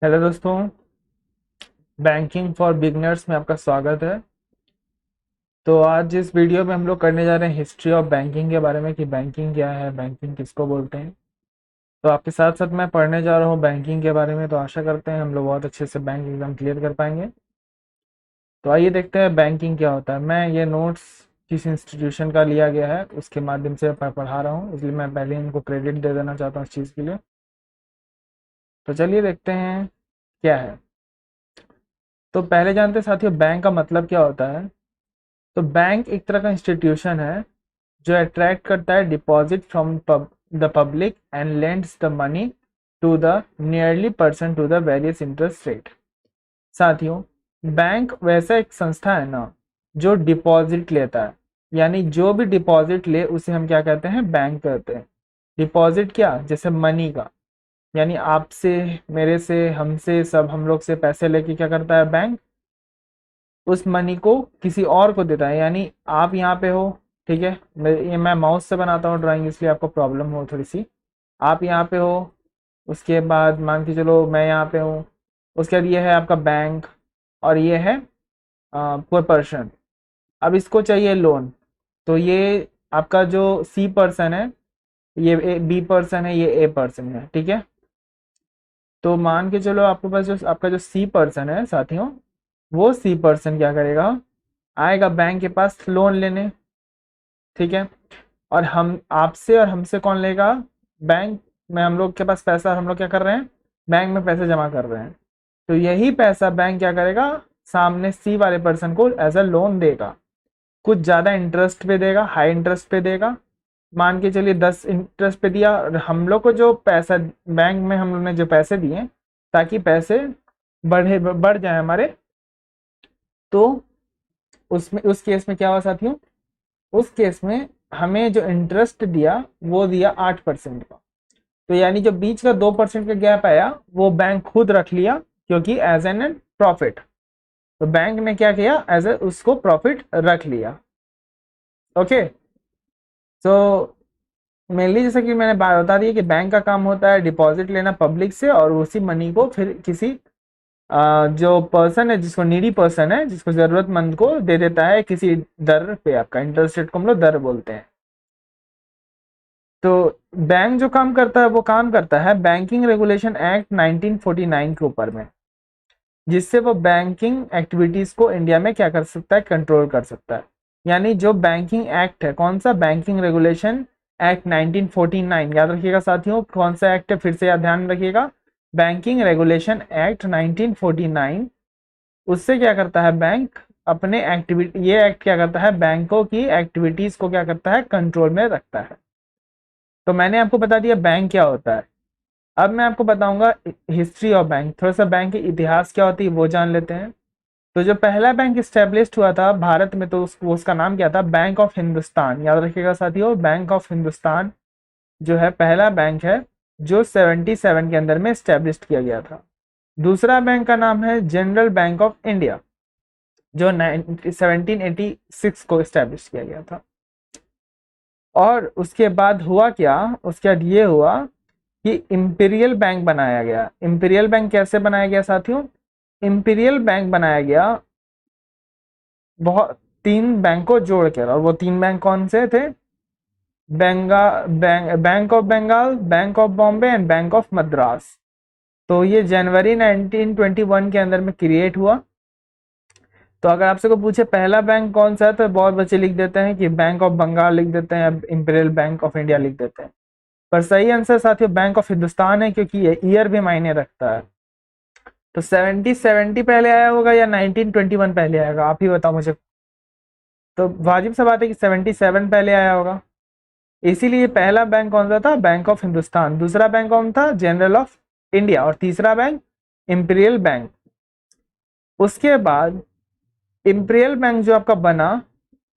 Hello दोस्तों, banking for beginners में आपका स्वागत है। तो आज इस वीडियो में हम लोग करने जा रहे हैं हिस्ट्री ऑफ बैंकिंग के बारे में कि बैंकिंग क्या है, बैंकिंग किसको बोलते हैं। तो आपके साथ साथ मैं पढ़ने जा रहा हूँ बैंकिंग के बारे में, तो आशा करते हैं हम लोग बहुत अच्छे से बैंक एग्जाम क्लियर कर पाएंगे। तो आइए देखते हैं बैंकिंग क्या होता है। मैं ये नोट्स किस इंस्टीट्यूशन का लिया गया है उसके माध्यम से मैं पढ़ा रहा हूँ, इसलिए मैं पहले इनको क्रेडिट दे देना चाहता हूँ इस चीज़ के लिए। तो चलिए देखते हैं क्या है। तो पहले जानते हैं साथियों बैंक का मतलब क्या होता है। तो बैंक एक तरह का इंस्टीट्यूशन है जो अट्रैक्ट करता है deposit from the public and lends the money to the nearly person to the various interest rate. साथियों, बैंक वैसा एक संस्था है ना जो डिपॉजिट लेता है, यानी जो भी डिपॉजिट ले उसे हम क्या कहते हैं, बैंक कहते हैं। डिपॉजिट क्या, जैसे मनी का, यानी आपसे, मेरे से, हमसे, सब हम लोग से पैसे लेके क्या करता है बैंक, उस मनी को किसी और को देता है। यानी आप यहाँ पे हो, ठीक है, ये मैं माउस से बनाता हूँ ड्राइंग इसलिए आपको प्रॉब्लम हो थोड़ी सी। आप यहाँ पे हो, उसके बाद मान के चलो मैं यहाँ पे हूँ, उसके बाद ये है आपका बैंक और ये है पर पर्सन। अब इसको चाहिए लोन, तो ये आपका जो सी पर्सन है, ये बी पर्सन है, ये ए पर्सन है, ठीक है। तो मान के चलो आपके पास जो आपका जो सी पर्सन है साथियों, वो सी पर्सन क्या करेगा, आएगा बैंक के पास लोन लेने, ठीक है। और हम आपसे और हमसे कौन लेगा, बैंक में हम लोग के पास पैसा, और हम लोग क्या कर रहे हैं, बैंक में पैसे जमा कर रहे हैं। तो यही पैसा बैंक क्या करेगा, सामने सी वाले पर्सन को एज अ लोन देगा। कुछ ज़्यादा इंटरेस्ट पे देगा, हाई इंटरेस्ट पे देगा। मान के चलिए 10 इंटरेस्ट पे दिया, और हम लोग को जो पैसा बैंक में हम लोग ने जो पैसे दिए ताकि पैसे बढ़ जाए हमारे, तो उसमें उस केस में क्या हुआ साथियों, उस केस में हमें जो इंटरेस्ट दिया वो दिया 8% का। तो यानी जो बीच का 2% का गैप आया वो बैंक खुद रख लिया, क्योंकि एज एन प्रॉफिट। तो बैंक ने क्या किया, एज ए उसको प्रॉफिट रख लिया। ओके। तो मेनली जैसा कि मैंने बात बता दी कि बैंक का काम होता है डिपॉजिट लेना पब्लिक से, और उसी मनी को फिर किसी जो पर्सन है, जिसको नीडी पर्सन है, जिसको जरूरतमंद को दे देता है किसी दर पे। आपका इंटरेस्ट रेट को हम लोग दर बोलते हैं। तो बैंक जो काम करता है वो काम करता है बैंकिंग रेगुलेशन एक्ट 1949 के ऊपर में, जिससे वो बैंकिंग एक्टिविटीज को इंडिया में क्या कर सकता है, कंट्रोल कर सकता है। यानी जो बैंकिंग एक्ट है, कौन सा, बैंकिंग रेगुलेशन एक्ट 1949, याद रखिएगा साथियों, कौन सा एक्ट है, फिर से याद ध्यान रखिएगा, बैंकिंग रेगुलेशन एक्ट 1949। उससे क्या करता है बैंक अपने एक्टिविटी, ये एक्ट क्या करता है, बैंकों की एक्टिविटीज को क्या करता है, कंट्रोल में रखता है। तो मैंने आपको बता दिया बैंक क्या होता है। अब मैं आपको बताऊंगा हिस्ट्री ऑफ बैंक, थोड़ा सा बैंक के इतिहास क्या होती है वो जान लेते हैं। तो जो पहला बैंक स्टेब्लिश्ड हुआ था भारत में, तो उसका नाम क्या था, बैंक ऑफ हिंदुस्तान। याद रखिएगा साथियों, बैंक ऑफ हिंदुस्तान जो है पहला बैंक है जो 77 के अंदर में स्टेब्लिश किया गया था। दूसरा बैंक का नाम है जनरल बैंक ऑफ इंडिया, जो 1786 को स्टेब्लिश किया गया था। और उसके बाद हुआ क्या, उसके बाद ये हुआ कि इंपीरियल बैंक बनाया गया। इंपीरियल बैंक कैसे बनाया गया साथियों, इंपीरियल बैंक बनाया गया बहुत तीन बैंक को जोड़कर, और वो तीन बैंक कौन से थे, bank of Bengal, bank of Bombay and bank of Madras. तो ये जनवरी 1921 के अंदर में क्रिएट हुआ। तो अगर आपसे को पूछे पहला बैंक कौन सा है, तो बहुत बच्चे लिख देते हैं कि बैंक ऑफ बंगाल लिख देते हैं, इंपीरियल बैंक ऑफ इंडिया लिख देते हैं। पर सही आंसर साथियों बैंक ऑफ हिंदुस्तान है, क्योंकि ये ईयर भी मायने रखता है। तो 70 पहले आया होगा या 1921 पहले आएगा, आप ही बताओ मुझे। तो वाजिब सा बात है कि 77 पहले आया होगा। इसीलिए पहला बैंक कौन सा था, बैंक ऑफ हिंदुस्तान। दूसरा बैंक कौन था, जनरल ऑफ इंडिया। और तीसरा बैंक इंपीरियल बैंक। उसके बाद इंपीरियल बैंक जो आपका बना,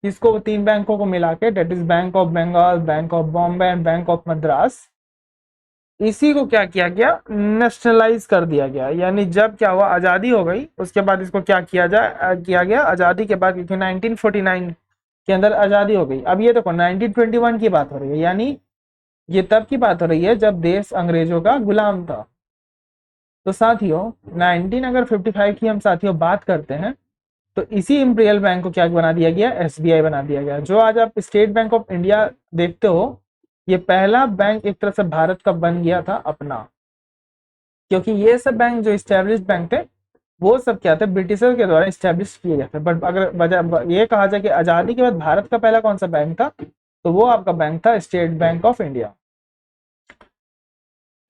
किसको, तीन बैंकों को मिला के, date is bank of Bengal, bank of Bombay and bank of Madras. इसी को क्या किया गया, नेशनलाइज कर दिया गया। यानी जब क्या हुआ, आज़ादी हो गई, उसके बाद इसको क्या किया गया, आज़ादी के बाद, क्योंकि 1949 के अंदर आज़ादी हो गई। अब ये देखो 1921 की बात हो रही है, यानी ये तब की बात हो रही है जब देश अंग्रेजों का गुलाम था। तो साथियों 19 अगर 55 की हम साथियों बात करते हैं तो इसी इंपीरियल बैंक को क्या बना दिया गया, एसबीआई बना दिया गया। जो आज आप स्टेट बैंक ऑफ इंडिया देखते हो, ये पहला बैंक एक तरह से भारत का बन गया था अपना, क्योंकि ये सब बैंक जो स्टैब्लिश बैंक थे वो सब क्या थे, ब्रिटिशर के द्वारा स्टैब्लिश किए गए थे। बट अगर ये कहा जाए कि आजादी के बाद भारत का पहला कौन सा बैंक था, तो वो आपका बैंक था स्टेट बैंक ऑफ इंडिया।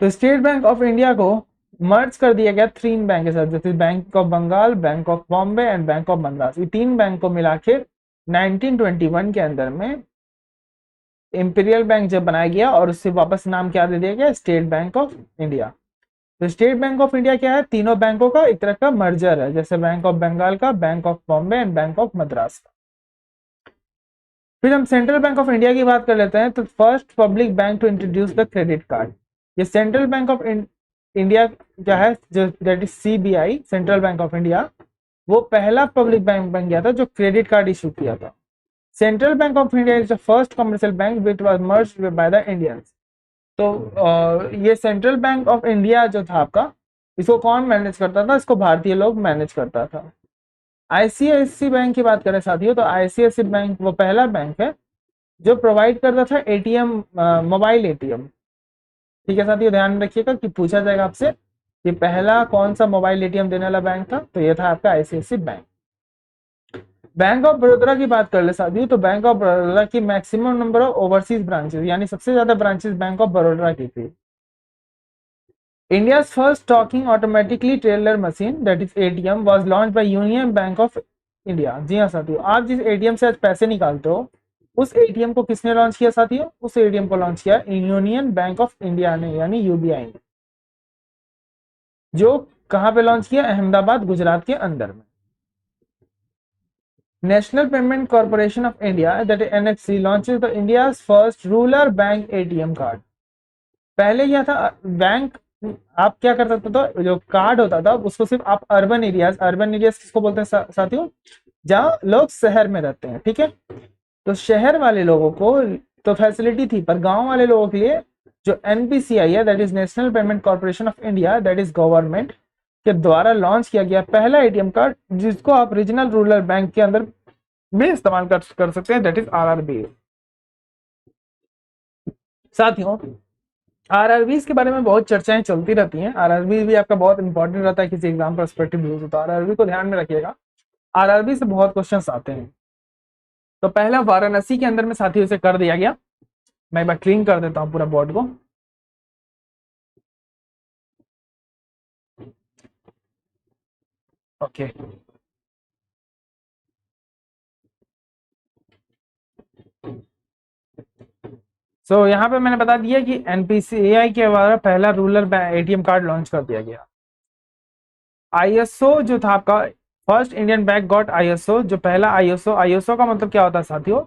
तो स्टेट बैंक ऑफ इंडिया को मर्ज कर दिया गया 3 बैंक के साथ, जैसे bank of Bengal, bank of Bombay and bank of Madras. ये 3 बैंक को मिला के 1921 के अंदर में इंपीरियल बैंक जब बनाया गया और उससे वापस नाम क्या दे दिया गया, स्टेट बैंक ऑफ इंडिया। तो स्टेट बैंक ऑफ इंडिया क्या है, तीनों बैंकों का एक तरह का मर्जर है, जैसे बैंक ऑफ बंगाल का, bank of Bombay and bank of Madras का। फिर हम सेंट्रल बैंक ऑफ इंडिया की बात कर लेते हैं। तो first public bank to introduce the credit card, ये सेंट्रल बैंक ऑफ इंडिया क्या है, जो that is CBI, central bank of India, वो पहला पब्लिक बैंक बन गया था जो क्रेडिट कार्ड इशू किया था। Central bank of India is the first commercial bank which was merged by the Indians. तो ये सेंट्रल बैंक ऑफ इंडिया जो था आपका, इसको कौन मैनेज करता था, इसको भारतीय लोग मैनेज करता था। आईसीआईसी बैंक की बात करें साथियों, तो आईसीआईसी बैंक वो पहला बैंक है जो प्रोवाइड करता था एटीएम, मोबाइल एटीएम। ठीक है साथियों, ध्यान रखिएगा कि पूछा जाएगा आपसे कि पहला कौन सा मोबाइल एटीएम देने वाला बैंक था, तो ये था आपका ICICI bank. Bank of Baroda की बात कर ले साथियों, तो बैंक ऑफ बड़ौदा की maximum number of overseas branches, यानी सबसे ज्यादा ब्रांचेस बैंक ऑफ बड़ौदा की थी। India's first talking automatically teller machine that is ATM was launch by Union bank of India. जी हाँ साथियों, आप जिस एटीएम से आज पैसे निकालते हो उस एटीएम को किसने लॉन्च किया साथियों, उस एटीएम को लॉन्च किया यूनियन बैंक ऑफ इंडिया ने, यानी यूबीआई ने। जो कहां पे लॉन्च किया, अहमदाबाद गुजरात के अंदर में। National payment corporation of India that is NFC launches the India's first rural bank ATM card. पहले क्या था, बैंक आप क्या कर सकते थे, जो कार्ड होता था उसको सिर्फ आप अर्बन एरियाज किसको बोलते हैं साथियों, जहां लोग शहर में रहते हैं। ठीक है, तो शहर वाले लोगों को तो फैसिलिटी थी, पर गांव वाले लोगों के लिए जो एनपीसीआई है, that is national payment corporation of India, that is government के द्वारा लॉन्च किया गया पहला एटीएम कार्ड, जिसको आप रीजनल रूरल बैंक के अंदर में इस्तेमाल कर सकते हैं, दैट इज आरआरबी। साथियों आरआरबी के बारे में बहुत चर्चाएं चलती रहती हैं। आरआरबी भी आपका बहुत इंपॉर्टेंट रहता है किसी एग्जाम पर्सपेक्टिव व्यू से, तो आरआरबी को ध्यान में रखिएगा, आरआरबी से बहुत क्वेश्चंस आते हैं। तो पहला वाराणसी के अंदर में साथियों से कर दिया गया। मैं एक बार क्लीन कर देता हूं पूरा बोर्ड को। ओके, सो यहाँ पे मैंने बता दिया कि एनपीसीआई के द्वारा पहला रूरल एटीएम कार्ड लॉन्च कर दिया गया। आईएसओ जो था आपका, first Indian bank got ISO, जो पहला आईएसओ, आईएसओ का मतलब क्या होता है साथियों,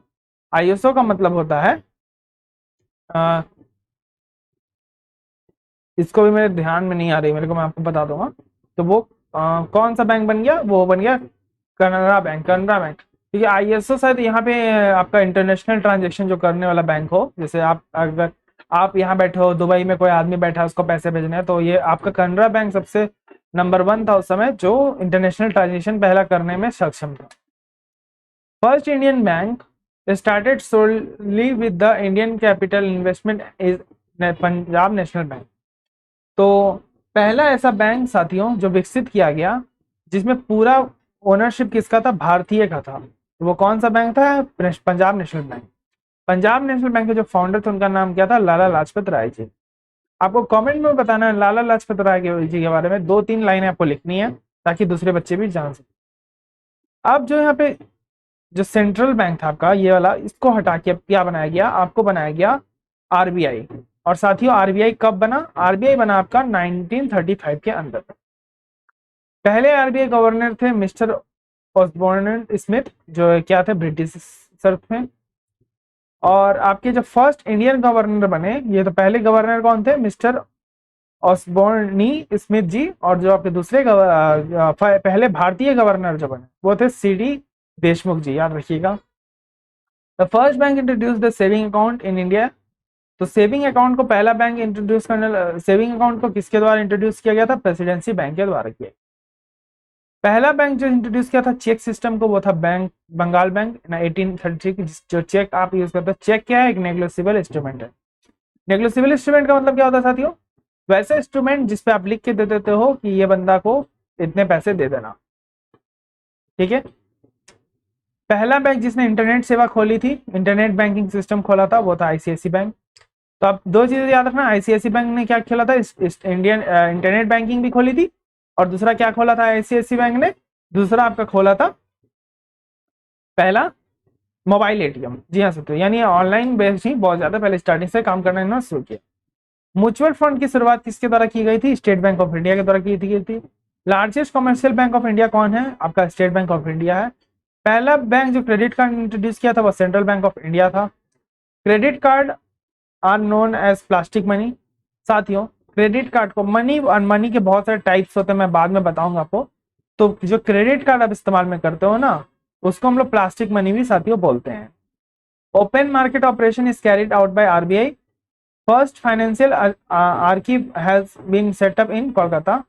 आईएसओ का मतलब होता है इसको भी मेरे ध्यान में नहीं आ रही मेरे को, मैं आपको बता दूंगा। तो वो कौन सा बैंक बन गया, वो बन गया कनाडा बैंक, कनाडा बैंक। ठीक है, आईएसओ शायद यहाँ पे आपका इंटरनेशनल ट्रांजेक्शन जो करने वाला बैंक हो, जैसे आप अगर आप यहाँ बैठे हो, दुबई में कोई आदमी बैठा है, उसको पैसे भेजने हैं, तो ये आपका कनाडा बैंक सबसे नंबर 1 था उस समय, जो इंटरनेशनल ट्रांजेक्शन पहला करने में सक्षम था। First Indian bank started solely with the Indian capital investment is Punjab national bank. तो पहला ऐसा बैंक साथियों जो विकसित किया गया जिसमें पूरा ओनरशिप किसका था, भारतीय का था, तो वो कौन सा बैंक था, Punjab national bank. Punjab national bank के जो फाउंडर थे उनका नाम क्या था, लाला लाजपत राय जी। आपको कमेंट में बताना है लाला लाजपत राय जी के बारे में, 2-3 लाइनें आपको लिखनी है ताकि दूसरे बच्चे भी जान सके। अब जो यहाँ पे जो सेंट्रल बैंक था आपका ये वाला, इसको हटा के क्या बनाया गया, आपको बनाया गया आरबीआई। और साथियों आरबीआई कब बना, आरबीआई बना आपका 1935 के अंदर। पहले आरबीआई गवर्नर थे मिस्टर ऑसबोर्न स्मिथ, जो क्या थे, ब्रिटिश सर थे। और आपके जो फर्स्ट इंडियन गवर्नर बने, ये तो पहले गवर्नर कौन थे, मिस्टर ऑसबोर्नी स्मिथ जी। और जो आपके दूसरे पहले भारतीय गवर्नर जो बने वो थे सीडी देशमुख जी, याद रखिएगा। The first bank introduce the saving account in India तो सेविंग अकाउंट को पहला बैंक इंट्रोड्यूस करने, सेविंग अकाउंट को किसके द्वारा इंट्रोड्यूस किया गया था? प्रेसिडेंसी बैंक के द्वारा किया। पहला बैंक जो इंट्रोड्यूस किया था चेक सिस्टम को, वो था बैंक बंगाल बैंक ना 1833 की। जो चेक आप यूज करते हो, चेक क्या है? एक नेगोशिएबल इंस्ट्रूमेंट है। नेगोशिएबल इंस्ट्रूमेंट का मतलब क्या होता है साथियों? वैसे इंस्ट्रूमेंट जिसपे आप लिख के दे देते हो कि ये बंदा को इतने पैसे दे देना, ठीक है। पहला बैंक जिसने इंटरनेट सेवा खोली थी, इंटरनेट बैंकिंग सिस्टम खोला था, वो था आईसीआईसी बैंक। तो आप दो चीजें याद रखना, आईसीआईसी बैंक ने क्या खोला था? इंडियन इंटरनेट बैंकिंग भी खोली थी, और दूसरा क्या खोला था आईसीआईसी बैंक ने? दूसरा आपका खोला था पहला मोबाइल एटीएम। जी हाँ साथियों, यानी ऑनलाइन बेस्ड ही बहुत ज्यादा पहले स्टार्टिंग से काम करना इन्होंने शुरू किया। म्यूचुअल फंड की शुरुआत किसके द्वारा की गई थी? स्टेट बैंक ऑफ इंडिया के द्वारा की थी। Largest commercial bank of India कौन है? आपका स्टेट बैंक ऑफ इंडिया है। पहला बैंक जो क्रेडिट कार्ड इंट्रोड्यूस किया था वो सेंट्रल बैंक ऑफ इंडिया था। Credit card are known as plastic money. साथियों, क्रेडिट कार्ड को, मनी और मनी के बहुत सारे टाइप्स होते हैं, मैं बाद में बताऊंगा आपको। तो जो क्रेडिट कार्ड आप इस्तेमाल में करते हो ना, उसको हम लोग प्लास्टिक मनी भी साथियों बोलते हैं। Open market operation is carried out by RBI. First financial archive has been set up in Kolkata.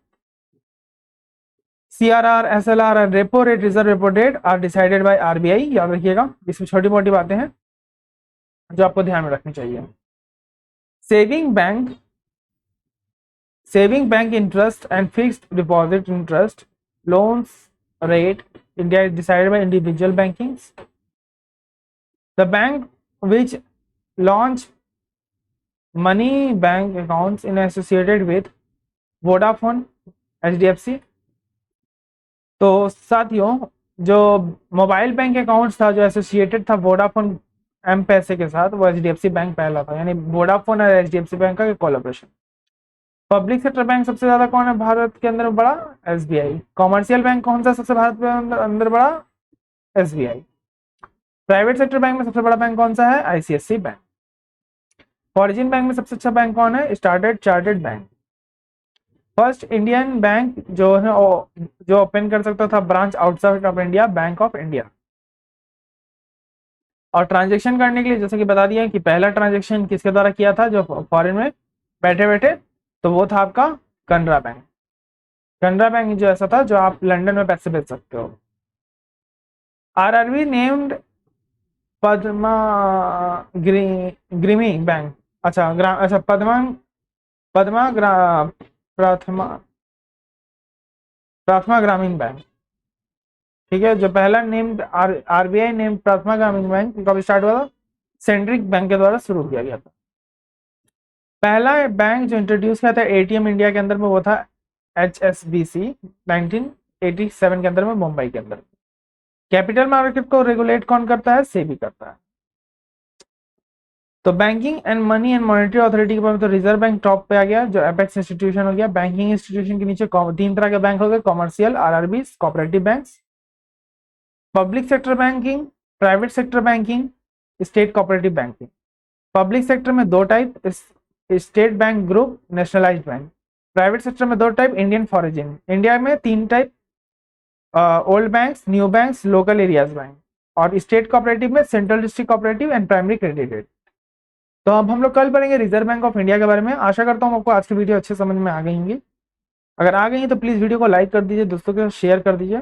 CRR, SLR और repo rate, reserve repo rate are decided by RBI. याद रखिएगा, इसमें छोटी मोटी बातें हैं जो आपको ध्यान में रखनी चाहिए। Saving bank interest and fixed deposit interest loans rate India is decided by individual bankings. The bank which launched money bank accounts in associated with Vodafone, HDFC। तो साथियों, जो मोबाइल बैंक अकाउंट्स था जो एसोसिएटेड था Vodafone M पैसे के साथ, वो HDFC बैंक पहला था, यानी वोडाफोन और HDFC बैंक का कोलैबोरेशन। पब्लिक सेक्टर बैंक सबसे ज्यादा कौन है भारत के अंदर बड़ा? SBI। कॉमर्शियल बैंक कौन सा सबसे भारत के अंदर बड़ा? SBI। प्राइवेट सेक्टर बैंक में सबसे बड़ा बैंक कौन सा है? ICICI bank. फॉरेन बैंक में सबसे अच्छा बैंक कौन है? Standard chartered bank. First Indian bank जो है जो ओपन कर सकता था branch outside of India, bank of India. और ट्रांजेक्शन करने के लिए जैसे कि बता दिया कि पहला ट्रांजेक्शन किसके द्वारा किया था जो फॉरेन में बैठे बैठे, तो वो था आपका कनरा बैंक। कनरा बैंक जो ऐसा था जो आप लंदन में पैसे भेज सकते हो। RRB named Padma grimy bank, अच्छा पद्मा प्राथमा ग्रामीण बैंक, ठीक है। जो पहला नेम्ड RBI नेम्ड प्राथमा ग्रामीण बैंक कब स्टार्ट हुआ था? सेंट्रिक बैंक के द्वारा शुरू किया गया था। पहला बैंक जो इंट्रोड्यूस किया था ATM इंडिया के अंदर में, वो था HSBC 1987 के अंदर में, मुंबई के अंदर। कैपिटल मार्केट को रेगुलेट कौन करता है? सेबी करता है। तो banking and money and monetary authority के बाद तो रिजर्व बैंक टॉप पे आ गया, जो एपेक्स इंस्टीट्यूशन हो गया। बैंकिंग इंस्टीट्यूशन के नीचे तीन तरह के बैंक हो गए, commercial, RRB, cooperative banks. Public sector banking, private sector banking, state cooperative banking. Public sector में दो type, state bank group, nationalised bank. Private sector में दो टाइप, इंडियन फॉरेन। इंडिया में तीन type, old banks, new banks, local areas bank. और state cooperative में central district cooperative and primary credit. तो अब हम लोग कल पढ़ेंगे रिजर्व बैंक ऑफ इंडिया के बारे में। आशा करता हूँ आपको आज की वीडियो अच्छे समझ में आ गई होंगी। अगर आ गई तो प्लीज वीडियो को लाइक कर दीजिए, दोस्तों के साथ शेयर कर दीजिए।